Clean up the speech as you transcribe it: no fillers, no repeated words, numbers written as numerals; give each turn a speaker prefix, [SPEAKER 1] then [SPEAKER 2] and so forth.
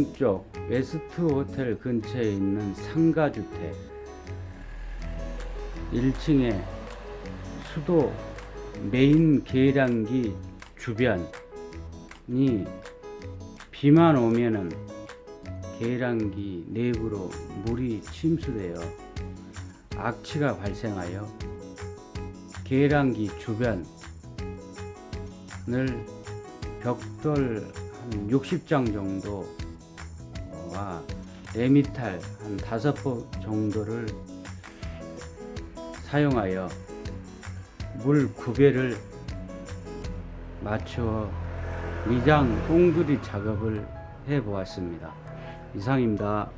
[SPEAKER 1] 동쪽 웨스트 호텔 근처에 있는 상가주택 1층에 수도 메인 계량기 주변이 비만 오면은 계량기 내부로 물이 침수되어 악취가 발생하여 계량기 주변을 벽돌 한 60장 정도와 레미탈 한 5법 정도를 사용하여 물 구배를 맞추어 미장 꽁두리 작업을 해 보았습니다. 이상입니다.